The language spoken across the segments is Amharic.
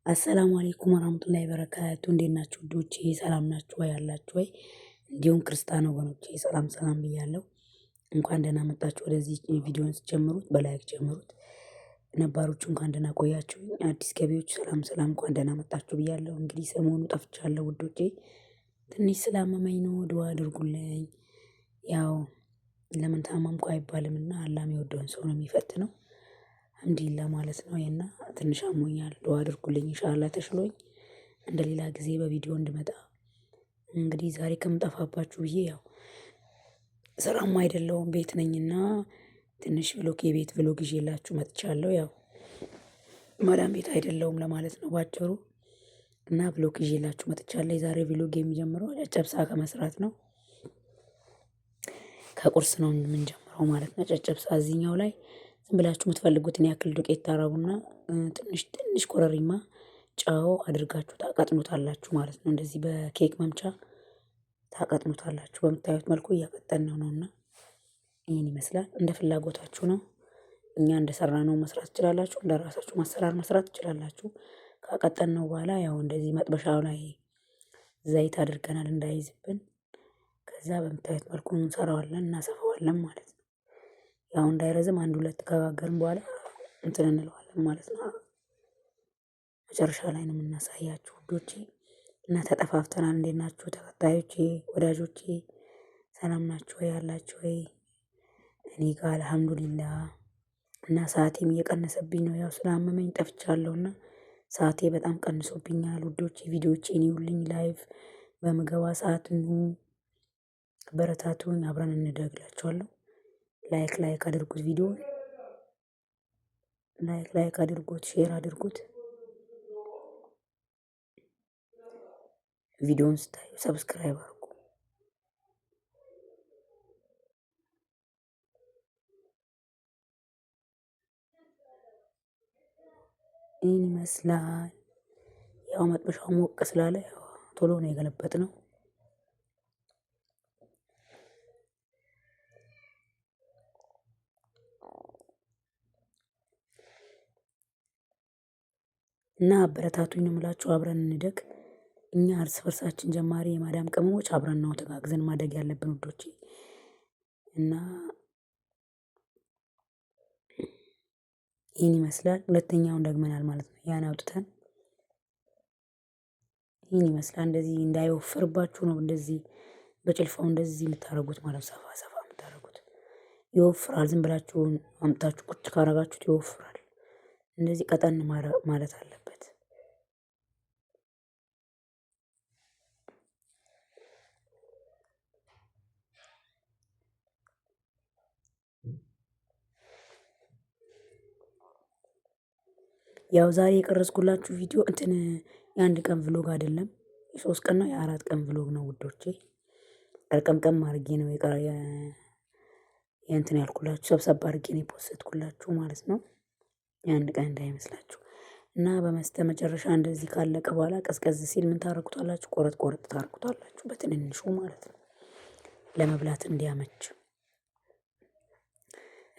አሰላሙ አለይኩም ወራህመቱላሂ ወበረካቱ። እንዴት ናችሁ ውዶቼ? ሰላም ናችሁ ወይ ያላችሁ ወይ? እንዲሁም ክርስቲያን ወገኖቼ ሰላም ሰላም ብያለሁ። እንኳን ደህና መጣችሁ ወደዚህ ቪዲዮን ስትጀምሩት በላይክ ጀምሩት። ነባሮቹ እንኳን ደህና ቆያችሁኝ። አዲስ ገቢዎች ሰላም ሰላም እንኳን ደህና መጣችሁ ብያለሁ። እንግዲህ ሰሞኑ ጠፍቻለሁ ውዶቼ። ትንሽ ስላመመኝ ነው፣ ዱአ አድርጉልኝ። ያው ለምን ታመምኩ አይባልምና አላህ የሚወደውን ሰው ነው የሚፈትነው። አልሐምዱሊላህ ማለት ነው። እና ትንሽ አሞኛል፣ ዱአ አድርጉልኝ ኢንሻአላህ ተሽሎኝ እንደ ሌላ ጊዜ በቪዲዮ እንድመጣ። እንግዲህ ዛሬ ከምጠፋባችሁ ብዬ ያው ስራም አይደለሁም ቤት ነኝና ትንሽ ብሎግ የቤት ብሎግ ይዤላችሁ መጥቻለሁ። ያው ማዳም ቤት አይደለሁም ለማለት ነው ባጭሩ። እና ብሎግ ይዤላችሁ መጥቻለሁ። የዛሬ ብሎግ የሚጀምረው ጨጨብሳ ከመስራት ነው። ከቁርስ ነው የምንጀምረው ማለት ነው። ጨጨብሳ እዚህኛው ላይ ዝም ብላችሁ የምትፈልጉትን ያክል ዱቄት ታረጉና ትንሽ ትንሽ ኮረሪማ ጨው አድርጋችሁ ታቀጥኑታላችሁ ማለት ነው። እንደዚህ በኬክ መምቻ ታቀጥኑታላችሁ። በምታዩት መልኩ እያቀጠነው ነውና ይሄን ይመስላል። እንደ ፍላጎታችሁ ነው። እኛ እንደሰራነው መስራት ትችላላችሁ፣ እንደራሳችሁ ማሰራር መስራት ትችላላችሁ። ካቀጠነው በኋላ ያው እንደዚህ መጥበሻው ላይ ዘይት አድርገናል እንዳይዝብን። ከዛ በምታዩት መልኩ እንሰራዋለን፣ እናሰፋዋለን ማለት ነው። ያው እንዳይረዝም አንድ ሁለት ከጋገርን በኋላ እንትን እንለዋለን ማለት ነው። መጨረሻ ላይ ነው የምናሳያችሁ ውዶቼ። እና ተጠፋፍተናል። እንዴት ናችሁ ተከታዮቼ፣ ወዳጆቼ? ሰላም ናችሁ ወይ ያላችሁ ወይ? እኔ ጋር አልሐምዱሊላህ። እና ሰዓቴም እየቀነሰብኝ ነው። ያው ስላመመኝ ጠፍቻለሁና ሰዓቴ በጣም ቀንሶብኛል ውዶቼ። ቪዲዮቼን ይዩልኝ፣ ላይቭ በምገባ ሰዓት ኑ በረታቱኝ፣ አብረን እንደግላችኋለሁ። ላይክ አድርጉት፣ ቪዲዮ ላይክ አድርጉት፣ ሼር አድርጉት። ቪዲዮውን ስታዩ ሰብስክራይብ አድርጉ። ይህን ይመስላል። ያው መጥበሻው ሞቅ ስላለ ያው ቶሎ ነው የገለበጥነው። እና አበረታቱኝ ነው የምላችሁ። አብረን እንደግ። እኛ እርስ በርሳችን ጀማሪ የማዳም ቅመሞች አብረን ነው ተጋግዘን ማደግ ያለብን ውዶቼ። እና ይህን ይመስላል። ሁለተኛውን ደግመናል ማለት ነው። ያን አውጥተን ይህን ይመስላል። እንደዚህ እንዳይወፍርባችሁ ነው እንደዚህ በጭልፋው እንደዚህ የምታደርጉት ማለት ሰፋ ሰፋ የምታደርጉት ይወፍራል። ዝም ብላችሁ አምጣችሁ ቁጭ ካረጋችሁት ይወፍራል። እንደዚህ ቀጠን ማለት አለበት። ያው ዛሬ የቀረጽኩላችሁ ቪዲዮ እንትን የአንድ ቀን ቭሎግ አይደለም፣ የሶስት ቀን ነው የአራት ቀን ቭሎግ ነው ውዶቼ። ቀርቀምቀም አድርጌ ነው የእንትን ያልኩላችሁ፣ ሰብሰብ አድርጌ ነው የፖስትኩላችሁ ማለት ነው። የአንድ ቀን እንዳይመስላችሁ። እና በመጨረሻ እንደዚህ ካለቀ በኋላ ቀዝቀዝ ሲል ምን ታረጉታላችሁ? ቆረጥ ቆረጥ ታረጉታላችሁ በትንንሹ ማለት ነው፣ ለመብላት እንዲያመች።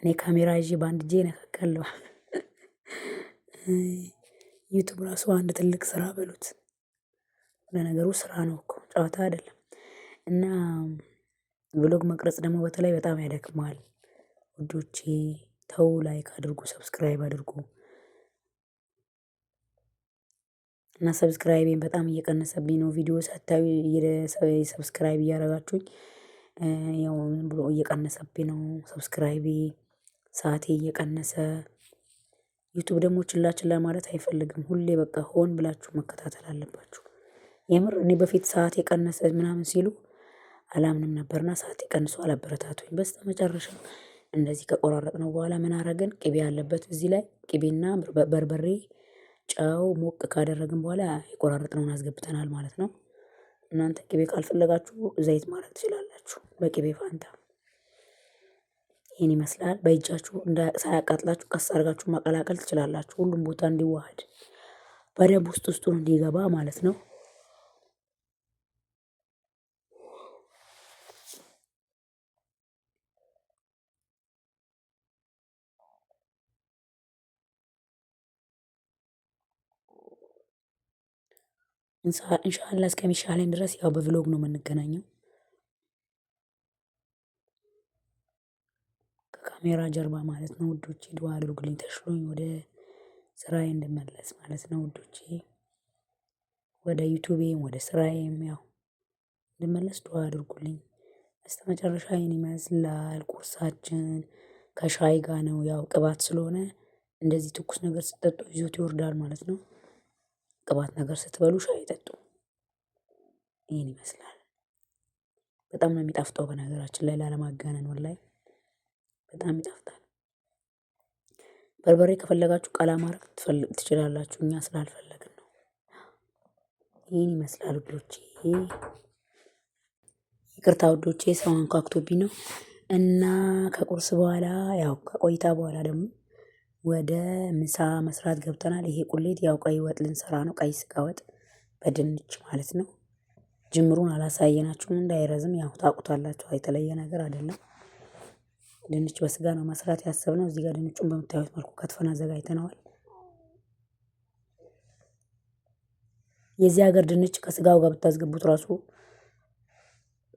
እኔ ካሜራ ይዤ በአንድ እጄ ነካካለሁ። ዩቱብ ራሱ አንድ ትልቅ ስራ በሉት። ለነገሩ ስራ ነው እኮ ጨዋታ አይደለም። እና ቭሎግ መቅረጽ ደግሞ በተለይ በጣም ያደክማል ውዶቼ። ተው፣ ላይክ አድርጉ፣ ሰብስክራይብ አድርጉ። እና ሰብስክራይቤን በጣም እየቀነሰብኝ ነው። ቪዲዮ ሳታዩ ሰብስክራይብ እያደረጋችሁኝ ያው ብሎ እየቀነሰብኝ ነው ሰብስክራይቤ። ሰዓቴ እየቀነሰ ዩቱብ ደግሞ ችላ ችላ ማለት አይፈልግም። ሁሌ በቃ ሆን ብላችሁ መከታተል አለባችሁ። የምር እኔ በፊት ሰዓት የቀነሰ ምናምን ሲሉ አላምንም ነበርና ሰዓት የቀንሱ አላበረታቱኝ። በስተመጨረሻ እንደዚህ ከቆራረጥነው በኋላ ምን አረግን? ቅቤ ያለበት እዚህ ላይ ቅቤና በርበሬ፣ ጨው ሞቅ ካደረግን በኋላ የቆራረጥነውን አስገብተናል ማለት ነው። እናንተ ቅቤ ካልፈለጋችሁ ዘይት ማድረግ ትችላላችሁ በቅቤ ፋንታ። ይሄን ይመስላል። በእጃችሁ ሳያቃጥላችሁ ቀስ አድርጋችሁ ማቀላቀል ትችላላችሁ። ሁሉም ቦታ እንዲዋሃድ በደንብ ውስጡን እንዲገባ ማለት ነው። ኢንሻአላህ እስከሚሻለኝ ድረስ ያው በቭሎግ ነው የምንገናኘው። ከካሜራ ጀርባ ማለት ነው ውዶቼ። ዱአ አድርጉልኝ ተሽሎኝ ወደ ስራዬ እንድመለስ ማለት ነው ውዶቼ። ወደ ዩቲዩቤም ወደ ስራዬም ያው እንድመለስ ዱአ አድርጉልኝ። በስተመጨረሻ ይሄን ይመስላል ቁርሳችን ከሻይ ጋር ነው። ያው ቅባት ስለሆነ እንደዚህ ትኩስ ነገር ስትጠጡ ይዞት ይወርዳል ማለት ነው። ቅባት ነገር ስትበሉ ሻይ ጠጡ። ይሄን ይመስላል። በጣም ነው የሚጣፍጠው በነገራችን ላይ ላለማጋነን ወላሂ በጣም ይጣፍጣል። በርበሬ ከፈለጋችሁ ቀላ ማድረግ ትችላላችሁ። እኛ ስላልፈለግን ነው። ይህን ይመስላል ውዶቼ። ይቅርታ ውዶቼ ሰው አንኳኩቶብኝ ነው። እና ከቁርስ በኋላ ያው ከቆይታ በኋላ ደግሞ ወደ ምሳ መስራት ገብተናል። ይሄ ቁሌት ያው ቀይ ወጥ ልንሰራ ነው። ቀይ ስጋ ወጥ በድንች ማለት ነው። ጅምሩን አላሳየናችሁም እንዳይረዝም ያው ታውቁታላችሁ። የተለየ ነገር አይደለም። ድንች በስጋ ነው መስራት ያሰብነው። እዚህ ጋር ድንቹን በምታዩት መልኩ ከትፈን አዘጋጅተነዋል። የዚህ ሀገር ድንች ከስጋው ጋር ብታስገቡት ራሱ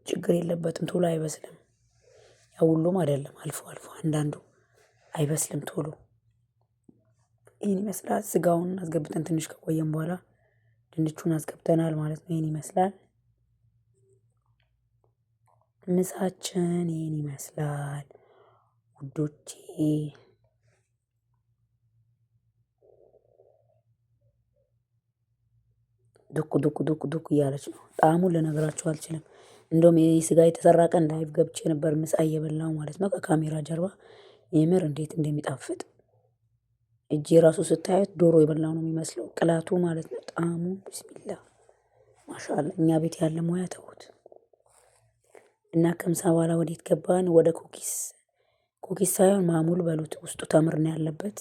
ችግር የለበትም፣ ቶሎ አይበስልም። ያው ሁሉም አይደለም፣ አልፎ አልፎ አንዳንዱ አይበስልም ቶሎ። ይህን ይመስላል። ስጋውን አስገብተን ትንሽ ከቆየን በኋላ ድንቹን አስገብተናል ማለት ነው። ይህን ይመስላል ምሳችን። ይህን ይመስላል ውዶቼ። ዱክ ዱክ ዱክ ዱክ እያለች ነው። ጣዕሙን ልነግራችሁ አልችልም። እንደውም ይህ ስጋ የተሰራ ቀን ላይቭ ገብቼ ነበር ምሳ እየበላሁ ማለት ነው ከካሜራ ጀርባ። የምር እንዴት እንደሚጣፍጥ እጄ ራሱ ስታዩት ዶሮ የበላው ነው የሚመስለው ቅላቱ ማለት ነው። ጣዕሙ ቢስሚላ ማሻአላ። እኛ ቤት ያለ ሙያ ተውት። እና ከምሳ በኋላ ወዴት ገባን? ወደ ኩኪስ። ኩኪስ ሳይሆን ማሙል በሉት፣ ውስጡ ተምር ነው ያለበት።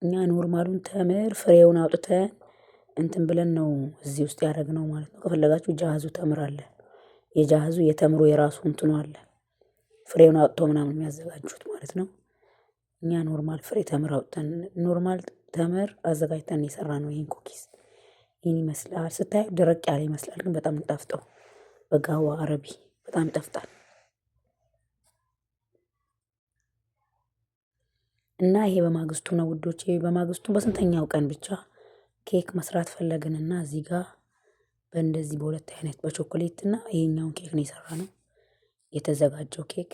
እኛ ኖርማሉን ተምር ፍሬውን አውጥተን እንትን ብለን ነው እዚህ ውስጥ ያደረግነው ማለት ነው። ከፈለጋችሁ ጃሃዙ ተምር አለ። የጃሃዙ የተምሮ የራሱ እንትኑ አለ። ፍሬውን አውጥቶ ምናምን የሚያዘጋጁት ማለት ነው። እኛ ኖርማል ፍሬ ተምር አውጥተን ኖርማል ተምር አዘጋጅተን የሰራነው ይሄን ኩኪስ። ይህን ይመስላል። ስታዩ ደረቅ ያለ ይመስላል፣ ግን በጣም ጣፍጠው በጋዋ አረቢ በጣም ይጣፍጣል። እና ይሄ በማግስቱ ነው ውዶቼ። በማግስቱ በስንተኛው ቀን ብቻ ኬክ መስራት ፈለግንና እዚህ ጋር በእንደዚህ በሁለት አይነት በቾኮሌት እና ይሄኛውን ኬክ ነው የሰራነው። የተዘጋጀው ኬክ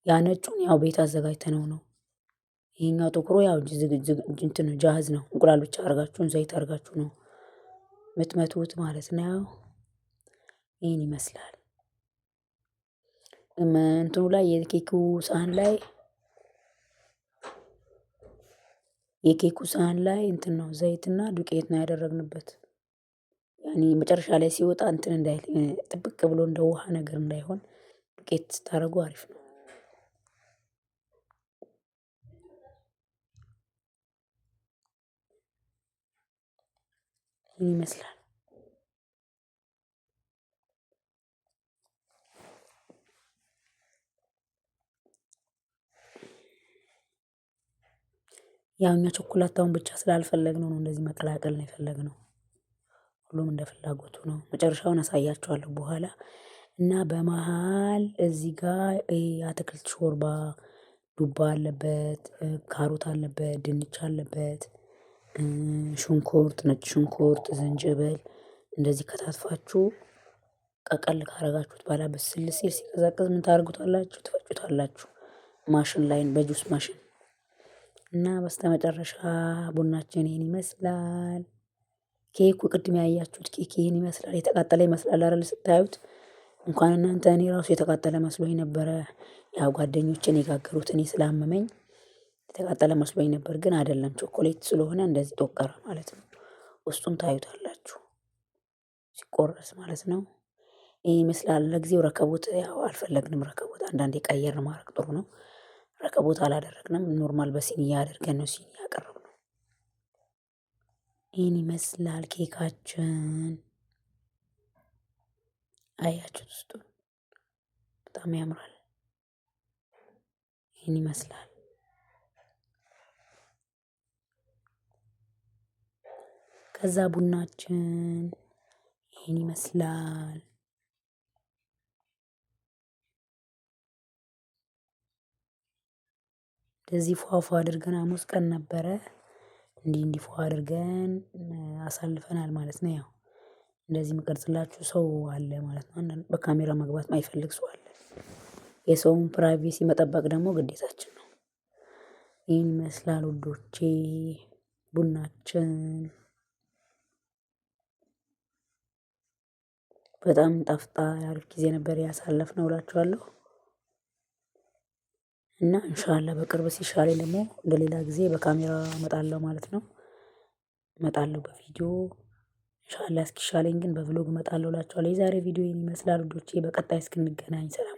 ያ ነጩን ያው ቤት አዘጋጅተነው ነው። ይሄኛው ጥቁሩ ያው እንትን ጃህዝ ነው። እንቁላል ብቻ አርጋችሁን ዘይት አርጋችሁ ነው ምትመቱት ማለት ነው። ይሄን ይመስላል። እንትኑ ላይ የኬኩ ሳህን ላይ እንትን ነው ዘይትና ዱቄት ነው ያደረግንበት። ያኔ መጨረሻ ላይ ሲወጣ እንትን እንዳይል ጥብቅ ብሎ እንደ ውሃ ነገር እንዳይሆን ዱቄት ስታደርጉ አሪፍ ነው። ይህን ይመስላል። ያው እኛ ቾኮላታውን ብቻ ስላልፈለግነው ነው እንደዚህ መቀላቀል ነው የፈለግነው። ሁሉም እንደ ፍላጎቱ ነው። መጨረሻውን አሳያችኋለሁ በኋላ። እና በመሃል እዚህ ጋር የአትክልት ሾርባ ዱባ አለበት፣ ካሮት አለበት፣ ድንች አለበት፣ ሽንኩርት፣ ነጭ ሽንኩርት፣ ዝንጅብል እንደዚህ ከታትፋችሁ ቀቀል ካረጋችሁት በኋላ በስል ሲል ሲቀዘቅዝ ምን ታደርጉታላችሁ? ትፈጩታላችሁ ማሽን ላይ በጁስ ማሽን። እና በስተመጨረሻ ቡናችን ይሄን ይመስላል። ኬኩ ቅድም ያያችሁት ኬክ ይሄን ይመስላል። የተቃጠለ ይመስላል አይደል ስታዩት? እንኳን እናንተ እኔ ራሱ የተቃጠለ መስሎኝ ነበረ። ያው ጓደኞቼን የጋገሩት እኔ ስላመመኝ የተቃጠለ መስሎኝ ነበር፣ ግን አይደለም። ቾኮሌት ስለሆነ እንደዚህ ጦቀረ ማለት ነው። ውስጡን ታዩታላችሁ ሲቆረስ ማለት ነው። ይህ ይመስላል። ለጊዜው ረከቦት ያው አልፈለግንም። ረከቦት አንዳንዴ ቀየር ማድረግ ጥሩ ነው። ረከቦት አላደረግንም። ኖርማል በሲኒ አድርገን ነው ሲኒ ያቀረብነው። ይህን ይመስላል ኬካችን። አያችሁት? ውስጡ በጣም ያምራል። ይህን ይመስላል። ከዛ ቡናችን ይሄን ይመስላል። እንደዚህ ፏፏ አድርገን ሐሙስ ቀን ነበረ እንዲህ ፏ አድርገን አሳልፈናል ማለት ነው። ያው እንደዚህ የምቀርጽላችሁ ሰው አለ ማለት ነው። አንዳንድ በካሜራ መግባት የማይፈልግ ሰው አለ። የሰውን ፕራይቬሲ መጠበቅ ደግሞ ግዴታችን ነው። ይህን ይመስላል ውዶቼ ቡናችን በጣም ጣፍጣ አሪፍ ጊዜ ነበር ያሳለፍነው እላችኋለሁ። እና ኢንሻአላህ በቅርብ ሲሻለኝ ደግሞ ለሌላ ጊዜ በካሜራ እመጣለሁ ማለት ነው። እመጣለሁ በቪዲዮ ኢንሻአላህ እስኪሻለኝ ግን በቭሎግ እመጣለሁ እላችኋለሁ። የዛሬ ቪዲዮ ይህን ይመስላል ውዶቼ። በቀጣይ እስክንገናኝ ሰላም